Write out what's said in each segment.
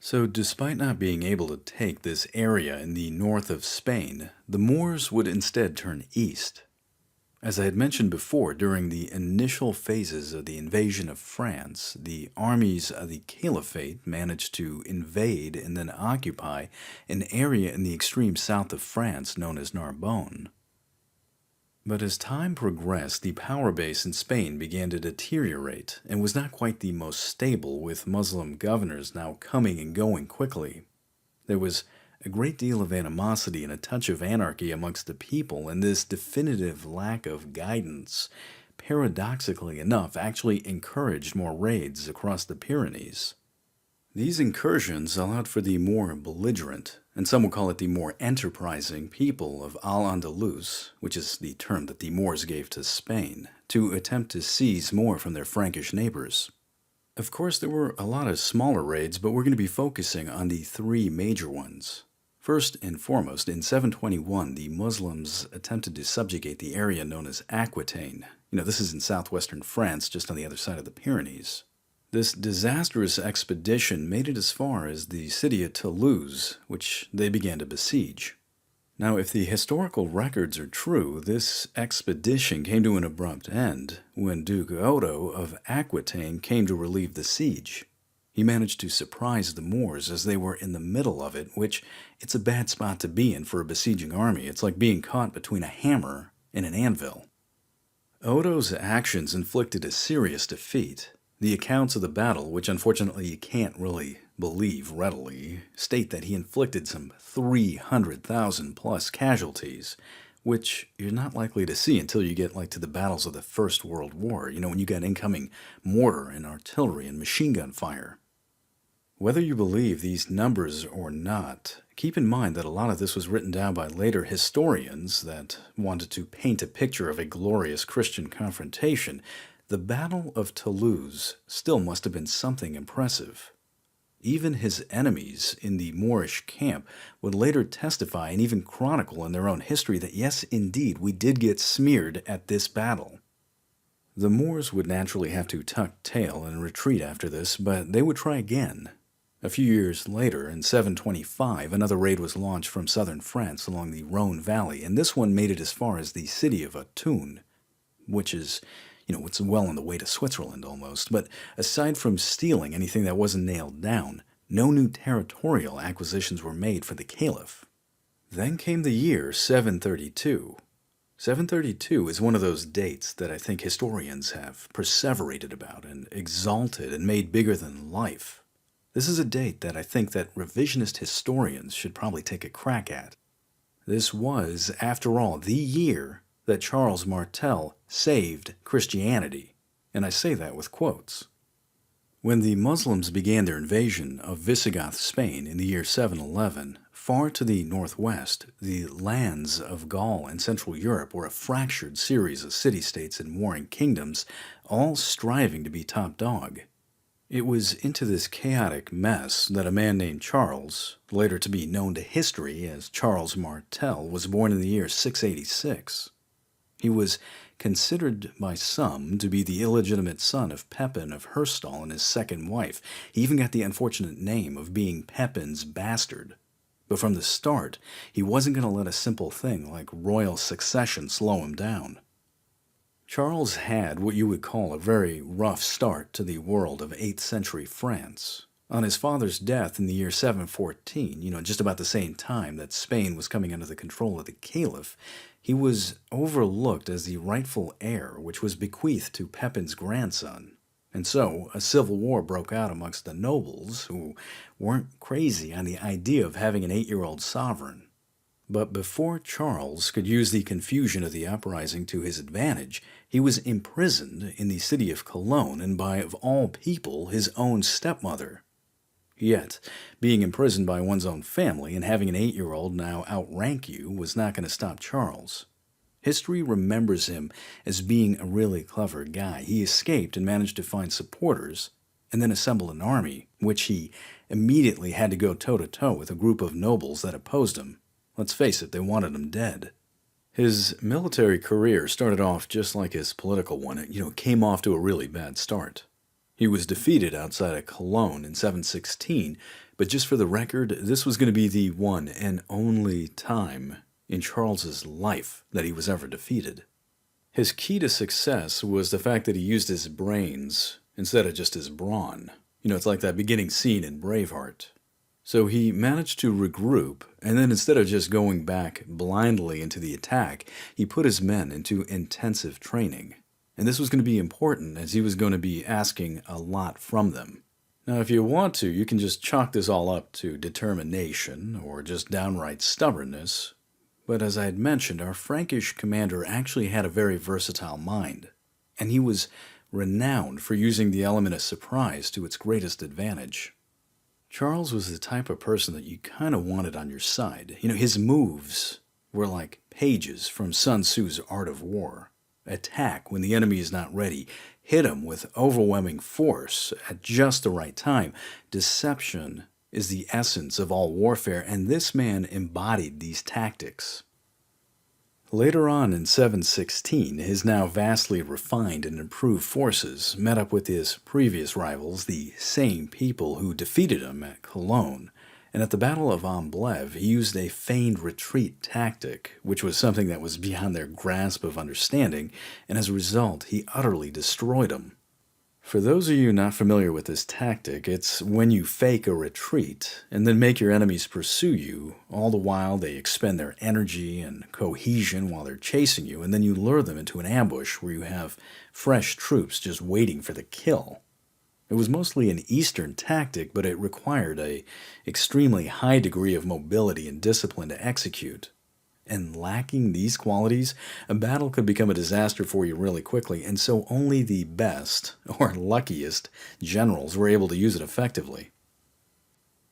So, despite not being able to take this area in the north of Spain, the Moors would instead turn east. As I had mentioned before, during the initial phases of the invasion of France, the armies of the Caliphate managed to invade and then occupy an area in the extreme south of France known as Narbonne. But as time progressed, the power base in Spain began to deteriorate and was not quite the most stable, with Muslim governors now coming and going quickly. There was a great deal of animosity and a touch of anarchy amongst the people, and this definitive lack of guidance, paradoxically enough, actually encouraged more raids across the Pyrenees. These incursions allowed for the more belligerent, and some will call it the more enterprising, people of Al-Andalus, which is the term that the Moors gave to Spain, to attempt to seize more from their Frankish neighbors. Of course, there were a lot of smaller raids, but we're going to be focusing on the three major ones. First and foremost, in 721, the Muslims attempted to subjugate the area known as Aquitaine. This is in southwestern France, just on the other side of the Pyrenees. This disastrous expedition made it as far as the city of Toulouse, which they began to besiege. Now, if the historical records are true, this expedition came to an abrupt end when Duke Odo of Aquitaine came to relieve the siege. He managed to surprise the Moors as they were in the middle of it, which it's a bad spot to be in for a besieging army. It's like being caught between a hammer and an anvil. Odo's actions inflicted a serious defeat. The accounts of the battle, which unfortunately you can't really believe readily, state that he inflicted some 300,000 plus casualties, which you're not likely to see until you get to the battles of the First World War, when you got incoming mortar and artillery and machine gun fire. Whether you believe these numbers or not, keep in mind that a lot of this was written down by later historians that wanted to paint a picture of a glorious Christian confrontation. The Battle of Toulouse still must have been something impressive. Even his enemies in the Moorish camp would later testify and even chronicle in their own history that yes, indeed, we did get smeared at this battle. The Moors would naturally have to tuck tail and retreat after this, but they would try again. A few years later, in 725, another raid was launched from southern France along the Rhone Valley, and this one made it as far as the city of Autun, which is it's well on the way to Switzerland almost, but aside from stealing anything that wasn't nailed down, no new territorial acquisitions were made for the Caliph. Then came the year 732. 732 is one of those dates that I think historians have perseverated about and exalted and made bigger than life. This is a date that I think that revisionist historians should probably take a crack at. This was, after all, the year that Charles Martel saved Christianity, and I say that with quotes. When the Muslims began their invasion of Visigoth Spain in the year 711, far to the northwest, the lands of Gaul and Central Europe were a fractured series of city-states and warring kingdoms, all striving to be top dog. It was into this chaotic mess that a man named Charles, later to be known to history as Charles Martel, was born in the year 686. He was considered by some to be the illegitimate son of Pepin of Herstal and his second wife. He even got the unfortunate name of being Pepin's bastard. But from the start, he wasn't going to let a simple thing like royal succession slow him down. Charles had what you would call a very rough start to the world of 8th century France. On his father's death in the year 714, just about the same time that Spain was coming under the control of the Caliph, he was overlooked as the rightful heir, which was bequeathed to Pepin's grandson. And so, a civil war broke out amongst the nobles, who weren't crazy on the idea of having an 8-year-old sovereign. But before Charles could use the confusion of the uprising to his advantage, he was imprisoned in the city of Cologne, and by, of all people, his own stepmother. Yet, being imprisoned by one's own family and having an 8-year-old now outrank you was not going to stop Charles. History remembers him as being a really clever guy. He escaped and managed to find supporters, and then assembled an army, which he immediately had to go toe-to-toe with a group of nobles that opposed him. Let's face it, they wanted him dead. His military career started off just like his political one. It came off to a really bad start. He was defeated outside of Cologne in 716, But just for the record, this was going to be the one and only time in Charles's life that he was ever defeated. His key to success was the fact that he used his brains instead of just his brawn. It's like that beginning scene in Braveheart. So he managed to regroup, and then instead of just going back blindly into the attack, he put his men into intensive training. And this was going to be important, as he was going to be asking a lot from them. Now, if you want to, you can just chalk this all up to determination or just downright stubbornness. But as I had mentioned, our Frankish commander actually had a very versatile mind, and he was renowned for using the element of surprise to its greatest advantage. Charles was the type of person that you kind of wanted on your side. His moves were like pages from Sun Tzu's Art of War. Attack when the enemy is not ready. Hit him with overwhelming force at just the right time. Deception is the essence of all warfare, and this man embodied these tactics. Later on in 716, his now vastly refined and improved forces met up with his previous rivals, the same people who defeated him at Cologne, and at the Battle of Amblève, he used a feigned retreat tactic, which was something that was beyond their grasp of understanding, and as a result, he utterly destroyed them. For those of you not familiar with this tactic, it's when you fake a retreat and then make your enemies pursue you, all the while they expend their energy and cohesion while they're chasing you, and then you lure them into an ambush where you have fresh troops just waiting for the kill. It was mostly an Eastern tactic, but it required an extremely high degree of mobility and discipline to execute. And lacking these qualities, a battle could become a disaster for you really quickly, and so only the best, or luckiest, generals were able to use it effectively.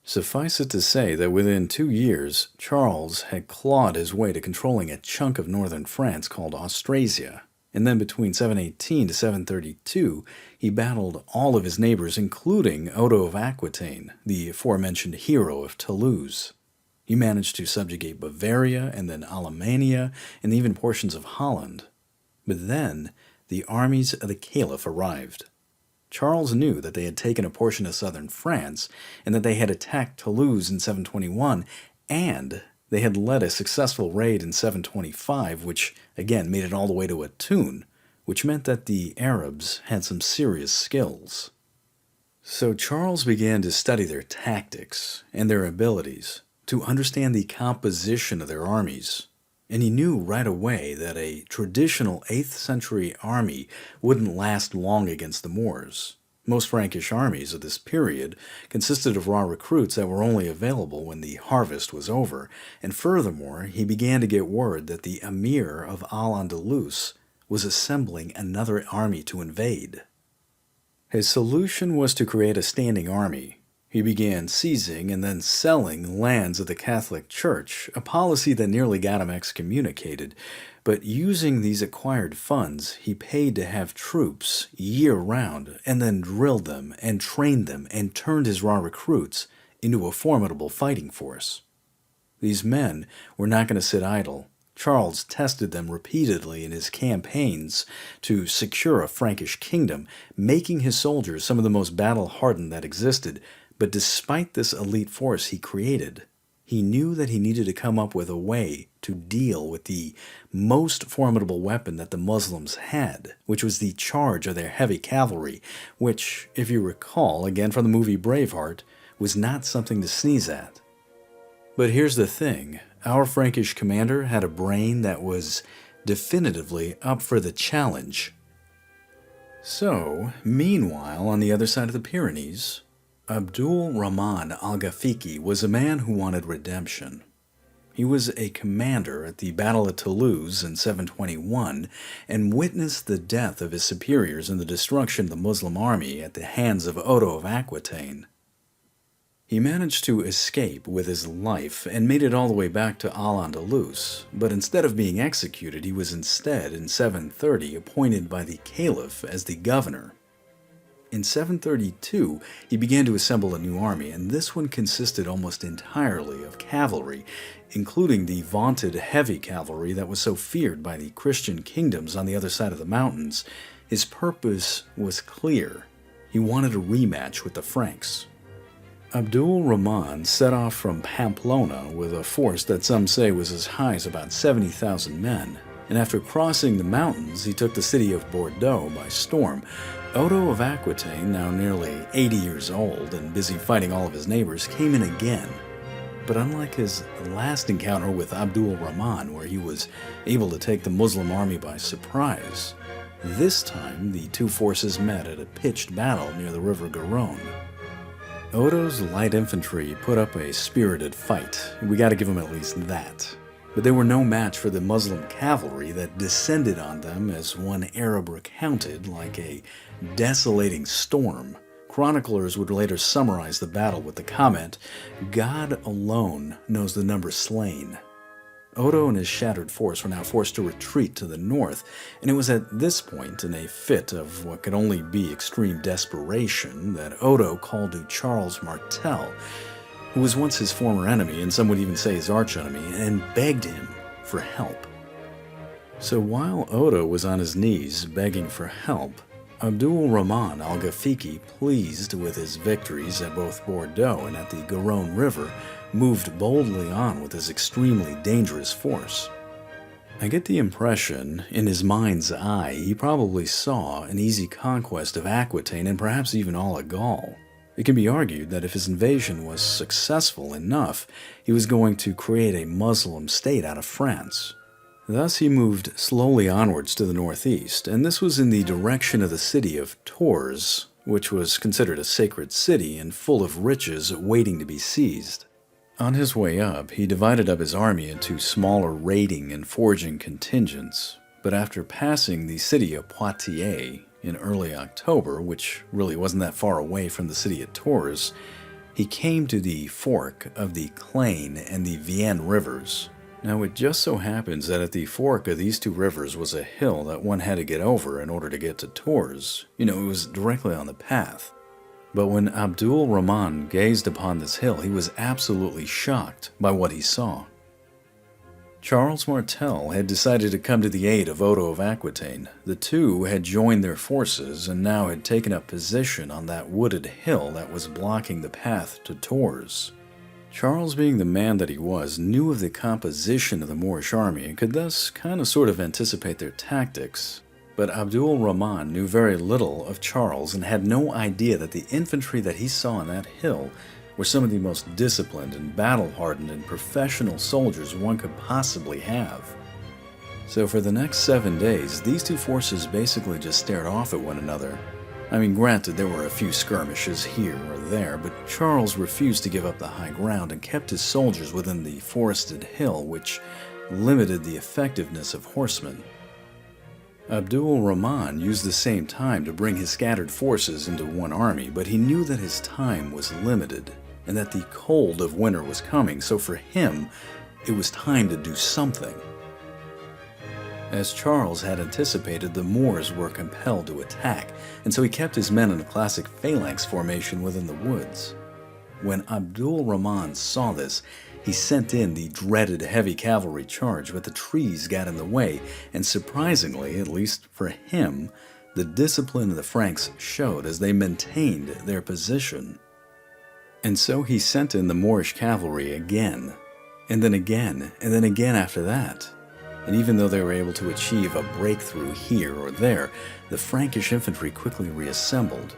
Suffice it to say that within 2 years, Charles had clawed his way to controlling a chunk of northern France called Austrasia, and then between 718 to 732, he battled all of his neighbors, including Odo of Aquitaine, the aforementioned hero of Toulouse. He managed to subjugate Bavaria and then Alemannia and even portions of Holland. But then, the armies of the Caliph arrived. Charles knew that they had taken a portion of southern France and that they had attacked Toulouse in 721, and they had led a successful raid in 725, which again made it all the way to Autun, which meant that the Arabs had some serious skills. So Charles began to study their tactics and their abilities, to understand the composition of their armies, and he knew right away that a traditional 8th century army wouldn't last long against the Moors. Most Frankish armies of this period consisted of raw recruits that were only available when the harvest was over, and furthermore, he began to get word that the Emir of Al-Andalus was assembling another army to invade. His solution was to create a standing army. He began seizing and then selling lands of the Catholic Church, a policy that nearly got him excommunicated. But using these acquired funds, he paid to have troops year-round and then drilled them and trained them and turned his raw recruits into a formidable fighting force. These men were not going to sit idle. Charles tested them repeatedly in his campaigns to secure a Frankish kingdom, making his soldiers some of the most battle-hardened that existed. But despite this elite force he created, he knew that he needed to come up with a way to deal with the most formidable weapon that the Muslims had, which was the charge of their heavy cavalry, which, if you recall, again from the movie Braveheart, was not something to sneeze at. But here's the thing, our Frankish commander had a brain that was definitively up for the challenge. So, meanwhile, on the other side of the Pyrenees, Abdul Rahman al-Ghafiqi was a man who wanted redemption. He was a commander at the Battle of Toulouse in 721 and witnessed the death of his superiors and the destruction of the Muslim army at the hands of Odo of Aquitaine. He managed to escape with his life and made it all the way back to Al-Andalus, but instead of being executed, he was instead, in 730, appointed by the Caliph as the governor. In 732, he began to assemble a new army, and this one consisted almost entirely of cavalry, including the vaunted heavy cavalry that was so feared by the Christian kingdoms on the other side of the mountains. His purpose was clear. He wanted a rematch with the Franks. Abdul Rahman set off from Pamplona with a force that some say was as high as about 70,000 men, and after crossing the mountains, he took the city of Bordeaux by storm. Odo of Aquitaine, now nearly 80 years old and busy fighting all of his neighbors, came in again. But unlike his last encounter with Abdul Rahman, where he was able to take the Muslim army by surprise, this time the two forces met at a pitched battle near the river Garonne. Odo's light infantry put up a spirited fight. We gotta give them at least that. But they were no match for the Muslim cavalry that descended on them, as one Arab recounted, like a desolating storm. Chroniclers would later summarize the battle with the comment, "God alone knows the number slain." Odo and his shattered force were now forced to retreat to the north, and it was at this point, in a fit of what could only be extreme desperation, that Odo called to Charles Martel, who was once his former enemy, and some would even say his archenemy, and begged him for help. So while Odo was on his knees begging for help, Abdul Rahman al-Ghafiqi, pleased with his victories at both Bordeaux and at the Garonne River, moved boldly on with his extremely dangerous force. I get the impression, in his mind's eye, he probably saw an easy conquest of Aquitaine and perhaps even all of Gaul. It can be argued that if his invasion was successful enough, he was going to create a Muslim state out of France. Thus he moved slowly onwards to the northeast, and this was in the direction of the city of Tours, which was considered a sacred city and full of riches waiting to be seized. On his way up, he divided up his army into smaller raiding and foraging contingents, but after passing the city of Poitiers in early October, which really wasn't that far away from the city of Tours, he came to the fork of the Claine and the Vienne rivers. Now, it just so happens that at the fork of these two rivers was a hill that one had to get over in order to get to Tours. It was directly on the path. But when Abdul Rahman gazed upon this hill, he was absolutely shocked by what he saw. Charles Martel had decided to come to the aid of Odo of Aquitaine. The two had joined their forces and now had taken up position on that wooded hill that was blocking the path to Tours. Charles, being the man that he was, knew of the composition of the Moorish army and could thus sort of anticipate their tactics. But Abdul Rahman knew very little of Charles and had no idea that the infantry that he saw on that hill were some of the most disciplined and battle-hardened and professional soldiers one could possibly have. So for the next 7 days, these two forces basically just stared off at one another. Granted, there were a few skirmishes here or there, but Charles refused to give up the high ground and kept his soldiers within the forested hill, which limited the effectiveness of horsemen. Abdul Rahman used the same time to bring his scattered forces into one army, but he knew that his time was limited and that the cold of winter was coming, so for him, it was time to do something. As Charles had anticipated, the Moors were compelled to attack, and so he kept his men in a classic phalanx formation within the woods. When Abdul Rahman saw this, he sent in the dreaded heavy cavalry charge, but the trees got in the way, and surprisingly, at least for him, the discipline of the Franks showed as they maintained their position. And so he sent in the Moorish cavalry again, and then again, and then again after that. And even though they were able to achieve a breakthrough here or there, the Frankish infantry quickly reassembled.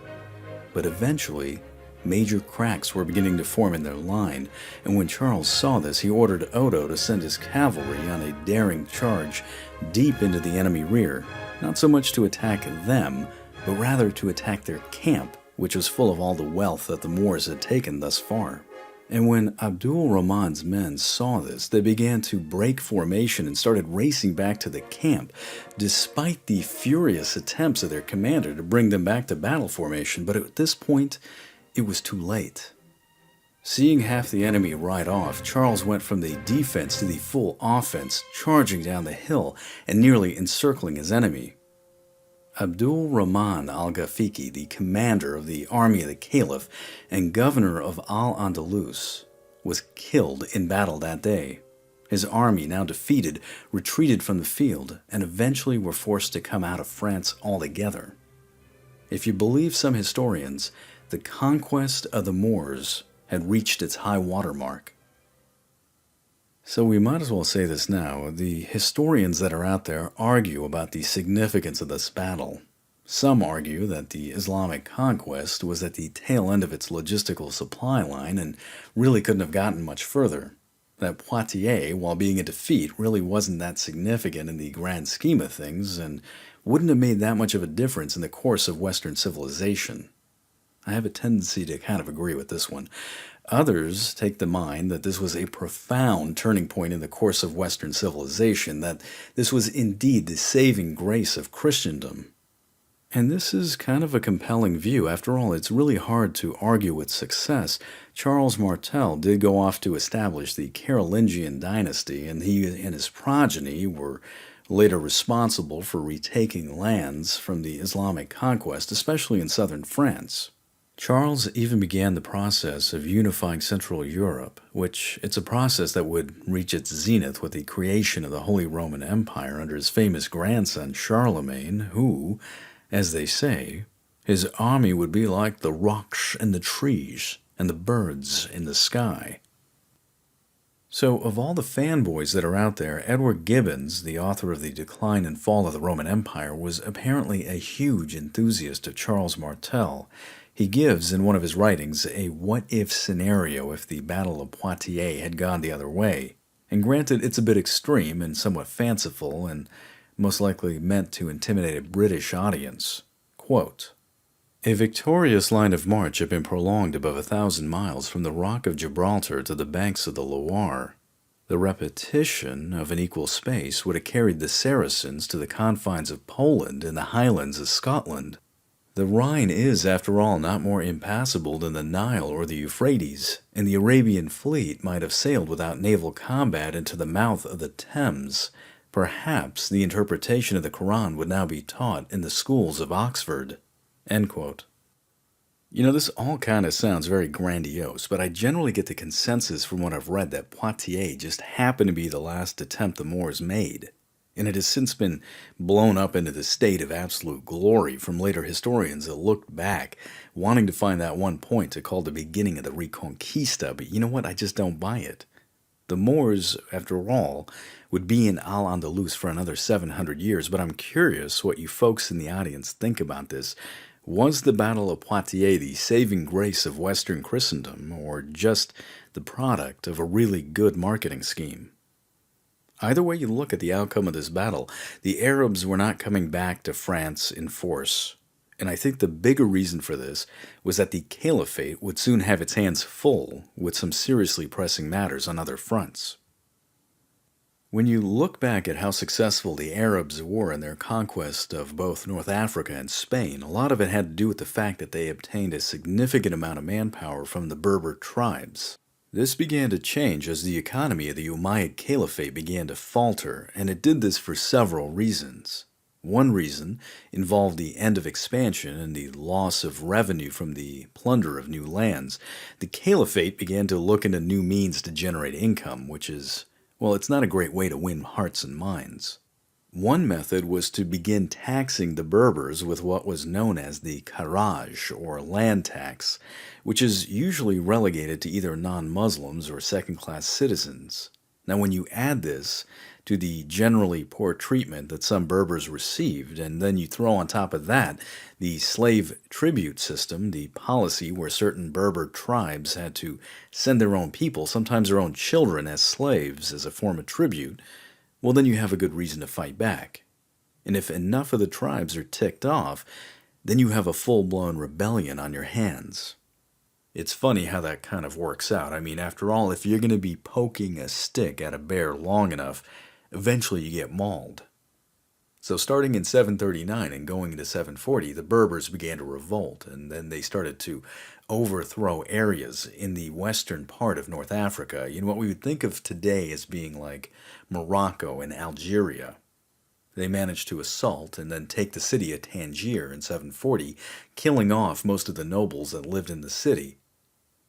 But eventually, major cracks were beginning to form in their line, and when Charles saw this, he ordered Odo to send his cavalry on a daring charge deep into the enemy rear, not so much to attack them, but rather to attack their camp, which was full of all the wealth that the Moors had taken thus far. And when Abdul Rahman's men saw this, they began to break formation and started racing back to the camp, despite the furious attempts of their commander to bring them back to battle formation. But at this point, it was too late. Seeing half the enemy ride off, Charles went from the defense to the full offense, charging down the hill and nearly encircling his enemy. Abdul Rahman al-Ghafiqi, the commander of the army of the Caliph and governor of Al-Andalus, was killed in battle that day. His army, now defeated, retreated from the field and eventually were forced to come out of France altogether. If you believe some historians, the conquest of the Moors had reached its high water mark. So we might as well say this now. The historians that are out there argue about the significance of this battle. Some argue that the Islamic conquest was at the tail end of its logistical supply line and really couldn't have gotten much further. That Poitiers, while being a defeat, really wasn't that significant in the grand scheme of things and wouldn't have made that much of a difference in the course of Western civilization. I have a tendency to kind of agree with this one. Others take the mind that this was a profound turning point in the course of Western civilization, that this was indeed the saving grace of Christendom. And this is kind of a compelling view. After all, it's really hard to argue with success. Charles Martel did go off to establish the Carolingian dynasty, and he and his progeny were later responsible for retaking lands from the Islamic conquest, especially in southern France. Charles even began the process of unifying Central Europe, which it's a process that would reach its zenith with the creation of the Holy Roman Empire under his famous grandson Charlemagne, who, as they say, his army would be like the rocks and the trees and the birds in the sky. So, of all the fanboys that are out there, Edward Gibbon, the author of The Decline and Fall of the Roman Empire, was apparently a huge enthusiast of Charles Martel. He gives, in one of his writings, a what-if scenario if the Battle of Poitiers had gone the other way. And granted, it's a bit extreme and somewhat fanciful, and most likely meant to intimidate a British audience. Quote, "A victorious line of march had been prolonged above 1,000 miles from the Rock of Gibraltar to the banks of the Loire. The repetition of an equal space would have carried the Saracens to the confines of Poland and the highlands of Scotland. The Rhine is, after all, not more impassable than the Nile or the Euphrates, and the Arabian fleet might have sailed without naval combat into the mouth of the Thames. Perhaps the interpretation of the Quran would now be taught in the schools of Oxford." End quote. You know, this all kind of sounds very grandiose, but I generally get the consensus from what I've read that Poitiers just happened to be the last attempt the Moors made, and it has since been blown up into the state of absolute glory from later historians that looked back, wanting to find that one point to call the beginning of the Reconquista, but you know what? I just don't buy it. The Moors, after all, would be in Al-Andalus for another 700 years, but I'm curious what you folks in the audience think about this. Was the Battle of Poitiers the saving grace of Western Christendom, or just the product of a really good marketing scheme? Either way you look at the outcome of this battle, the Arabs were not coming back to France in force. And I think the bigger reason for this was that the Caliphate would soon have its hands full with some seriously pressing matters on other fronts. When you look back at how successful the Arabs were in their conquest of both North Africa and Spain, a lot of it had to do with the fact that they obtained a significant amount of manpower from the Berber tribes. This began to change as the economy of the Umayyad Caliphate began to falter, and it did this for several reasons. One reason involved the end of expansion and the loss of revenue from the plunder of new lands. The Caliphate began to look into new means to generate income, which is, well, it's not a great way to win hearts and minds. One method was to begin taxing the Berbers with what was known as the Kharaj, or land tax, which is usually relegated to either non-Muslims or second-class citizens. Now, when you add this to the generally poor treatment that some Berbers received, and then you throw on top of that the slave tribute system, the policy where certain Berber tribes had to send their own people, sometimes their own children, as slaves as a form of tribute, well, then you have a good reason to fight back. And if enough of the tribes are ticked off, then you have a full-blown rebellion on your hands. It's funny how that kind of works out. I mean, after all, if you're going to be poking a stick at a bear long enough, eventually you get mauled. So starting in 739 and going into 740, the Berbers began to revolt, and then they started to overthrow areas in the western part of North Africa. You know, what we would think of today as being like Morocco and Algeria. They managed to assault and then take the city of Tangier in 740, killing off most of the nobles that lived in the city.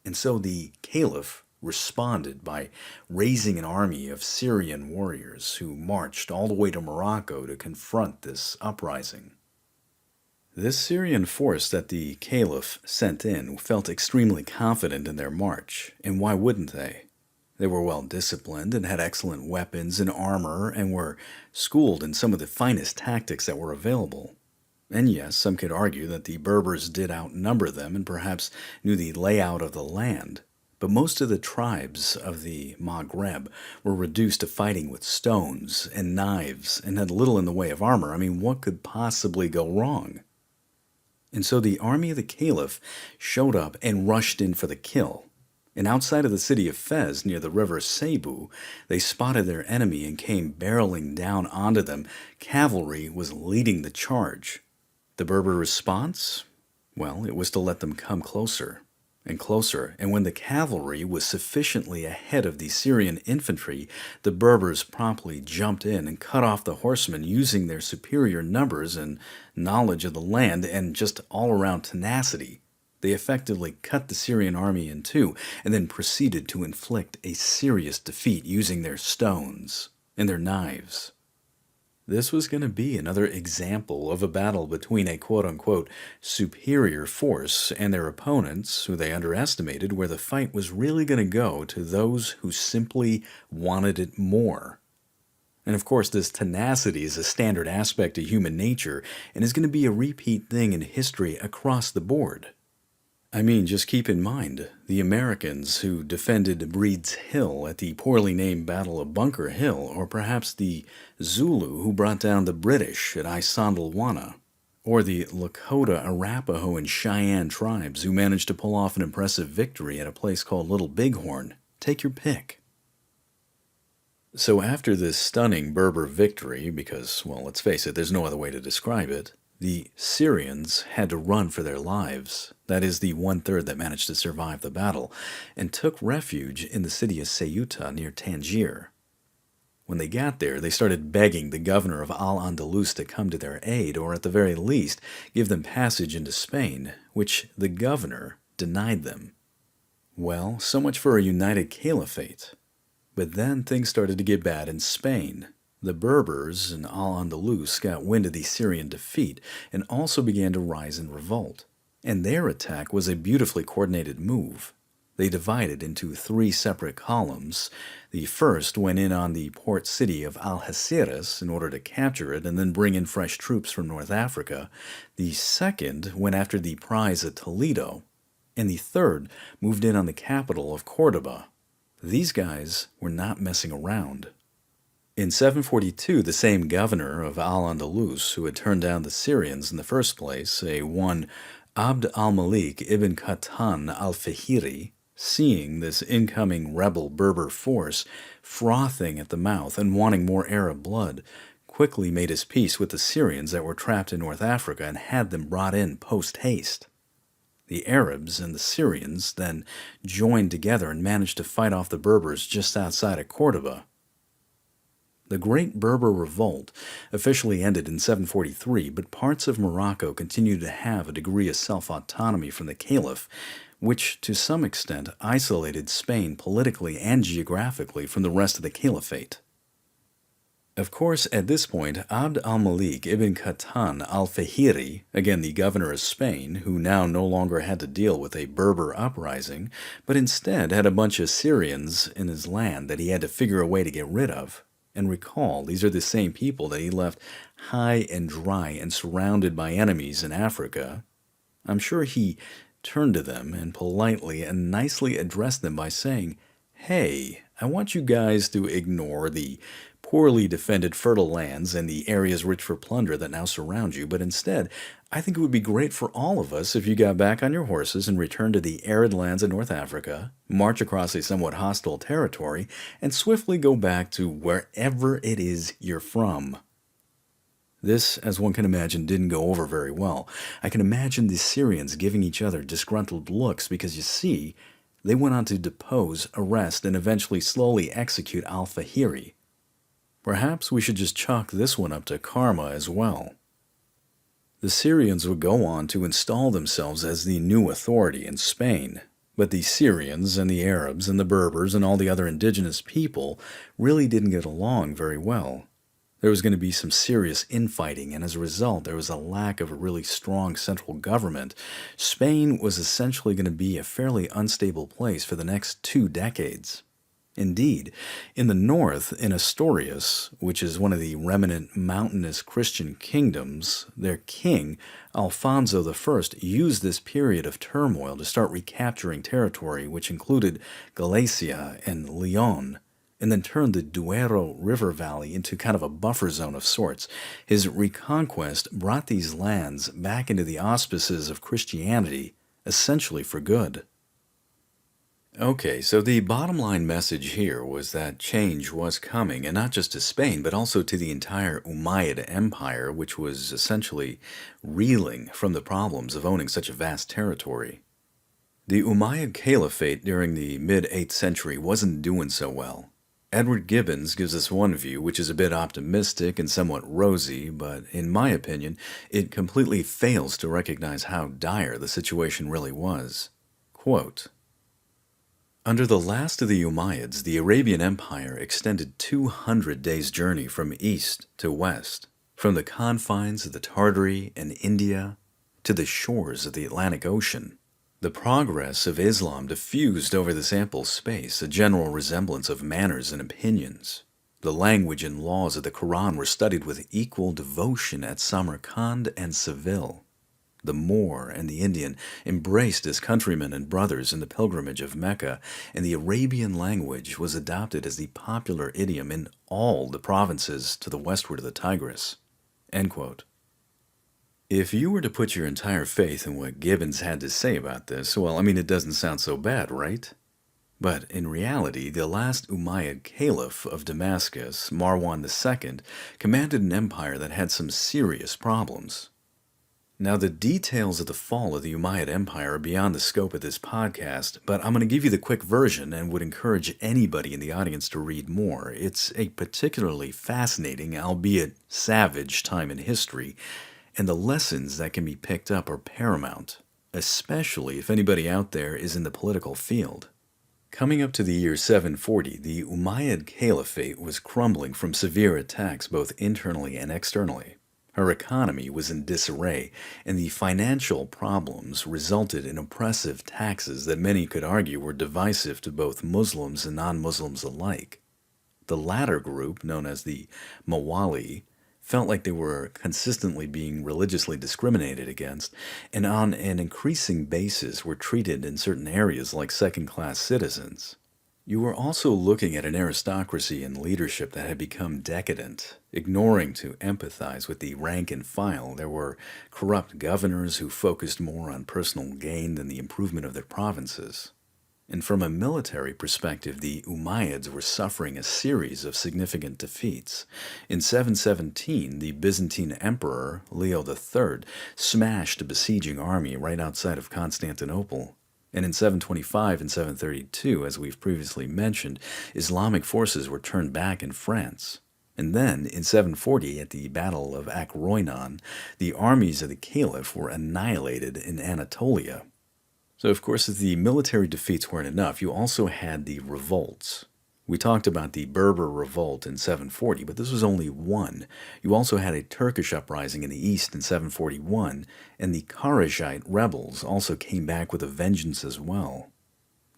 And so the Caliph responded by raising an army of Syrian warriors who marched all the way to Morocco to confront this uprising. This Syrian force that the Caliph sent in felt extremely confident in their march, and why wouldn't they? They were well disciplined and had excellent weapons and armor and were schooled in some of the finest tactics that were available. And yes, some could argue that the Berbers did outnumber them and perhaps knew the layout of the land. But most of the tribes of the Maghreb were reduced to fighting with stones and knives and had little in the way of armor. I mean, what could possibly go wrong? And so the army of the Caliph showed up and rushed in for the kill. And outside of the city of Fez, near the river Cebu, they spotted their enemy and came barreling down onto them. Cavalry was leading the charge. The Berber response? Well, it was to let them come closer and closer, and when the cavalry was sufficiently ahead of the Syrian infantry, the Berbers promptly jumped in and cut off the horsemen using their superior numbers and knowledge of the land and just all-around tenacity. They effectively cut the Syrian army in two and then proceeded to inflict a serious defeat using their stones and their knives. This was going to be another example of a battle between a quote-unquote superior force and their opponents, who they underestimated, where the fight was really going to go to those who simply wanted it more. And of course, this tenacity is a standard aspect of human nature and is going to be a repeat thing in history across the board. I mean, just keep in mind, the Americans who defended Breed's Hill at the poorly named Battle of Bunker Hill, or perhaps the Zulu who brought down the British at Isandlwana, or the Lakota, Arapaho, and Cheyenne tribes who managed to pull off an impressive victory at a place called Little Bighorn. Take your pick. So after this stunning Berber victory, because, well, let's face it, there's no other way to describe it, the Syrians had to run for their lives, that is the one-third that managed to survive the battle, and took refuge in the city of Ceuta near Tangier. When they got there, they started begging the governor of Al-Andalus to come to their aid, or at the very least, give them passage into Spain, which the governor denied them. Well, so much for a united caliphate. But then things started to get bad in Spain. The Berbers in Al-Andalus got wind of the Syrian defeat and also began to rise in revolt. And their attack was a beautifully coordinated move. They divided into three separate columns. The first went in on the port city of Algeciras in order to capture it and then bring in fresh troops from North Africa. The second went after the prize at Toledo. And the third moved in on the capital of Cordoba. These guys were not messing around. In 742, the same governor of Al-Andalus, who had turned down the Syrians in the first place, one Abd al-Malik ibn Qatan al-Fihri, seeing this incoming rebel Berber force frothing at the mouth and wanting more Arab blood, quickly made his peace with the Syrians that were trapped in North Africa and had them brought in post-haste. The Arabs and the Syrians then joined together and managed to fight off the Berbers just outside of Cordoba. The Great Berber Revolt officially ended in 743, but parts of Morocco continued to have a degree of self-autonomy from the Caliph, which to some extent isolated Spain politically and geographically from the rest of the Caliphate. Of course, at this point, Abd al-Malik ibn Qatan al-Fihri, again the governor of Spain, who now no longer had to deal with a Berber uprising, but instead had a bunch of Syrians in his land that he had to figure a way to get rid of. And recall, these are the same people that he left high and dry and surrounded by enemies in Africa. I'm sure he turned to them and politely and nicely addressed them by saying, "Hey, I want you guys to ignore the poorly defended fertile lands and the areas rich for plunder that now surround you, but instead, I think it would be great for all of us if you got back on your horses and returned to the arid lands of North Africa, march across a somewhat hostile territory, and swiftly go back to wherever it is you're from." This, as one can imagine, didn't go over very well. I can imagine the Syrians giving each other disgruntled looks because, you see, they went on to depose, arrest, and eventually slowly execute al-Fihri. Perhaps we should just chalk this one up to karma as well. The Syrians would go on to install themselves as the new authority in Spain, but the Syrians and the Arabs and the Berbers and all the other indigenous people really didn't get along very well. There was going to be some serious infighting, and as a result, there was a lack of a really strong central government. Spain was essentially going to be a fairly unstable place for the next 2 decades. Indeed, in the north, in Asturias, which is one of the remnant mountainous Christian kingdoms, their king, Alfonso I, used this period of turmoil to start recapturing territory, which included Galicia and Leon, and then turned the Duero River Valley into kind of a buffer zone of sorts. His reconquest brought these lands back into the auspices of Christianity, essentially for good. Okay, so the bottom line message here was that change was coming, and not just to Spain, but also to the entire Umayyad Empire, which was essentially reeling from the problems of owning such a vast territory. The Umayyad Caliphate during the mid-8th century wasn't doing so well. Edward Gibbons gives us one view, which is a bit optimistic and somewhat rosy, but in my opinion, it completely fails to recognize how dire the situation really was. Quote, under the last of the Umayyads, the Arabian Empire extended 200 days' journey from east to west, from the confines of the Tartary and India to the shores of the Atlantic Ocean. The progress of Islam diffused over this ample space a general resemblance of manners and opinions. The language and laws of the Quran were studied with equal devotion at Samarkand and Seville. The Moor and the Indian embraced as countrymen and brothers in the pilgrimage of Mecca, and the Arabian language was adopted as the popular idiom in all the provinces to the westward of the Tigris. End quote. If you were to put your entire faith in what Gibbons had to say about this, well, it doesn't sound so bad, right? But in reality, the last Umayyad Caliph of Damascus, Marwan II, commanded an empire that had some serious problems. Now, the details of the fall of the Umayyad Empire are beyond the scope of this podcast, but I'm going to give you the quick version and would encourage anybody in the audience to read more. It's a particularly fascinating, albeit savage, time in history, and the lessons that can be picked up are paramount, especially if anybody out there is in the political field. Coming up to the year 740, the Umayyad Caliphate was crumbling from severe attacks both internally and externally. Her economy was in disarray, and the financial problems resulted in oppressive taxes that many could argue were divisive to both Muslims and non-Muslims alike. The latter group, known as the Mawali, felt like they were consistently being religiously discriminated against, and on an increasing basis were treated in certain areas like second-class citizens. You were also looking at an aristocracy and leadership that had become decadent. Ignoring to empathize with the rank and file, there were corrupt governors who focused more on personal gain than the improvement of their provinces. And from a military perspective, the Umayyads were suffering a series of significant defeats. In 717, the Byzantine Emperor, Leo III, smashed a besieging army right outside of Constantinople. And in 725 and 732, as we've previously mentioned, Islamic forces were turned back in France. And then, in 740, at the Battle of Akroinon, the armies of the Caliph were annihilated in Anatolia. So, of course, if the military defeats weren't enough, you also had the revolts. We talked about the Berber revolt in 740, but this was only one. You also had a Turkish uprising in the east in 741, and the Kharijite rebels also came back with a vengeance as well.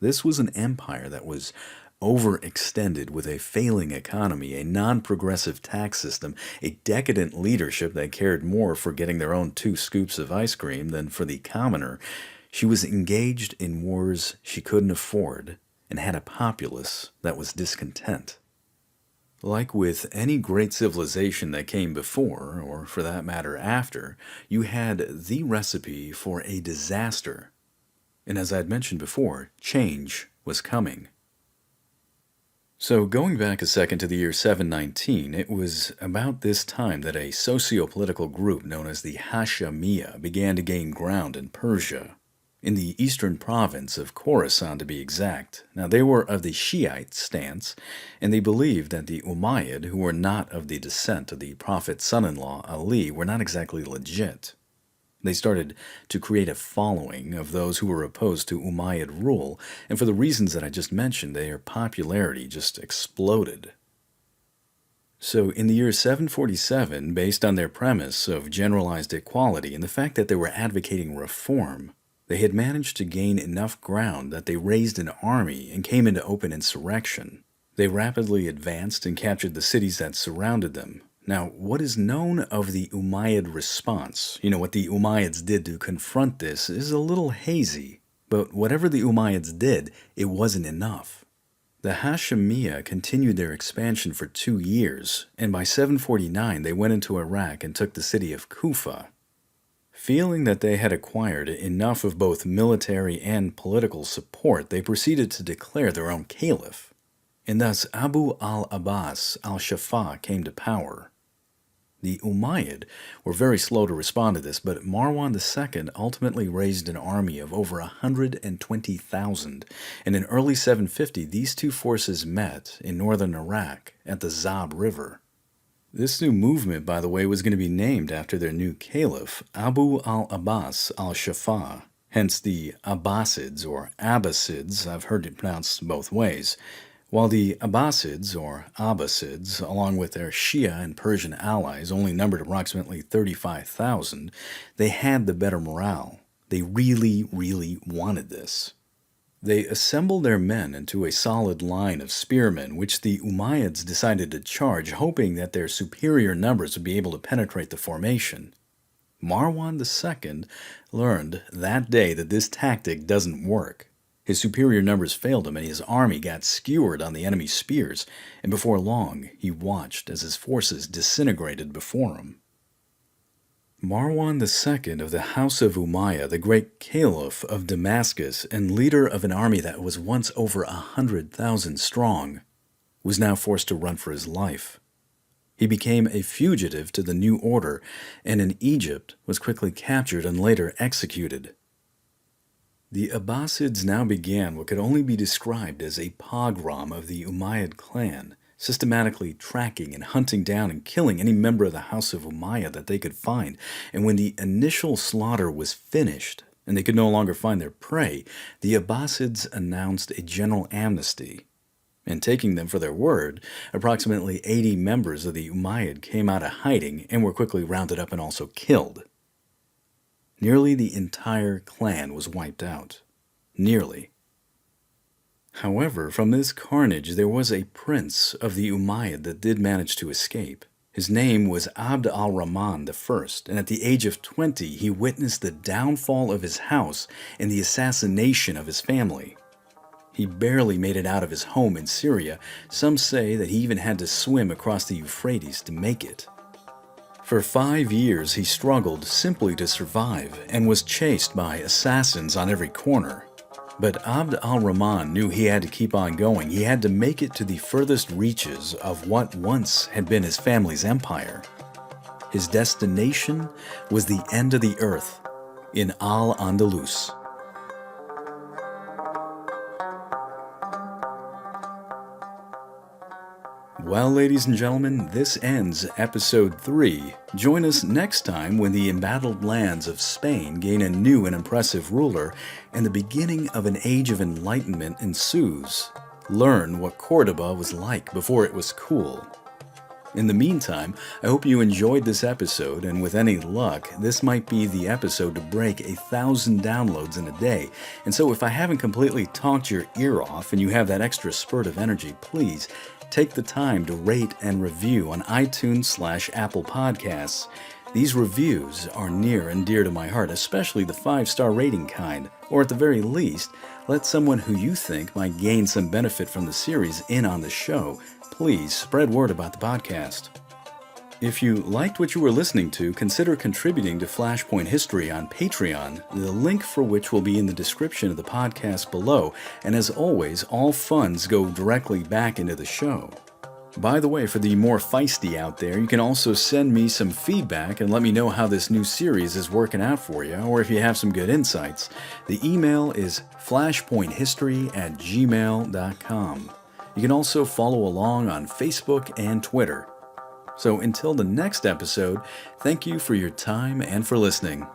This was an empire that was overextended with a failing economy, a non-progressive tax system, a decadent leadership that cared more for getting their own 2 scoops of ice cream than for the commoner. She was engaged in wars she couldn't afford, and had a populace that was discontent. Like with any great civilization that came before, or for that matter after, you had the recipe for a disaster. And as I had mentioned before, change was coming. So going back a second to the year 719, it was about this time that a socio-political group known as the Hashemiyya began to gain ground in Persia, in the eastern province of Khorasan to be exact. Now, they were of the Shiite stance, and they believed that the Umayyad, who were not of the descent of the Prophet's son-in-law Ali, were not exactly legit. They started to create a following of those who were opposed to Umayyad rule, and for the reasons that I just mentioned, their popularity just exploded. So, in the year 747, based on their premise of generalized equality and the fact that they were advocating reform, they had managed to gain enough ground that they raised an army and came into open insurrection. They rapidly advanced and captured the cities that surrounded them. Now, what is known of the Umayyad response, what the Umayyads did to confront this, is a little hazy. But whatever the Umayyads did, it wasn't enough. The Hashemiyya continued their expansion for 2 years, and by 749 they went into Iraq and took the city of Kufa. Feeling that they had acquired enough of both military and political support, they proceeded to declare their own caliph. And thus Abu al-Abbas al-Shafa came to power. The Umayyad were very slow to respond to this, but Marwan II ultimately raised an army of over 120,000, and in early 750 these two forces met in northern Iraq at the Zab River. This new movement, by the way, was going to be named after their new caliph, Abu al-Abbas al-Shafa, hence the Abbasids or Abbasids, I've heard it pronounced both ways. While the Abbasids, or Abbasids, along with their Shia and Persian allies, only numbered approximately 35,000, they had the better morale. They really, really wanted this. They assembled their men into a solid line of spearmen, which the Umayyads decided to charge, hoping that their superior numbers would be able to penetrate the formation. Marwan II learned that day that this tactic doesn't work. His superior numbers failed him, and his army got skewered on the enemy's spears, and before long he watched as his forces disintegrated before him. Marwan II of the House of Umayyah, the great caliph of Damascus and leader of an army that was once over 100,000 strong, was now forced to run for his life. He became a fugitive to the new order, and in Egypt was quickly captured and later executed. The Abbasids now began what could only be described as a pogrom of the Umayyad clan, systematically tracking and hunting down and killing any member of the House of Umayyah that they could find. And when the initial slaughter was finished and they could no longer find their prey, the Abbasids announced a general amnesty. And taking them for their word, approximately 80 members of the Umayyad came out of hiding and were quickly rounded up and also killed. Nearly the entire clan was wiped out. Nearly. However, from this carnage there was a prince of the Umayyad that did manage to escape. His name was Abd al-Rahman I, and at the age of 20 he witnessed the downfall of his house and the assassination of his family. He barely made it out of his home in Syria. Some say that he even had to swim across the Euphrates to make it. For 5 years he struggled simply to survive and was chased by assassins on every corner. But Abd al-Rahman knew he had to keep on going. He had to make it to the furthest reaches of what once had been his family's empire. His destination was the end of the earth in Al-Andalus. Well, ladies and gentlemen, this ends episode 3. Join us next time when the embattled lands of Spain gain a new and impressive ruler, and the beginning of an age of enlightenment ensues. Learn what Cordoba was like before it was cool. In the meantime, I hope you enjoyed this episode, and with any luck, this might be the episode to break 1,000 downloads in a day. And so if I haven't completely talked your ear off and you have that extra spurt of energy, please take the time to rate and review on iTunes/Apple Podcasts. These reviews are near and dear to my heart, especially the 5-star rating kind, or at the very least, let someone who you think might gain some benefit from the series in on the show. Please spread word about the podcast. If you liked what you were listening to, consider contributing to Flashpoint History on Patreon, the link for which will be in the description of the podcast below, and as always, all funds go directly back into the show. By the way, for the more feisty out there, you can also send me some feedback and let me know how this new series is working out for you, or if you have some good insights. The email is flashpointhistory@gmail.com. You can also follow along on Facebook and Twitter. So until the next episode, thank you for your time and for listening.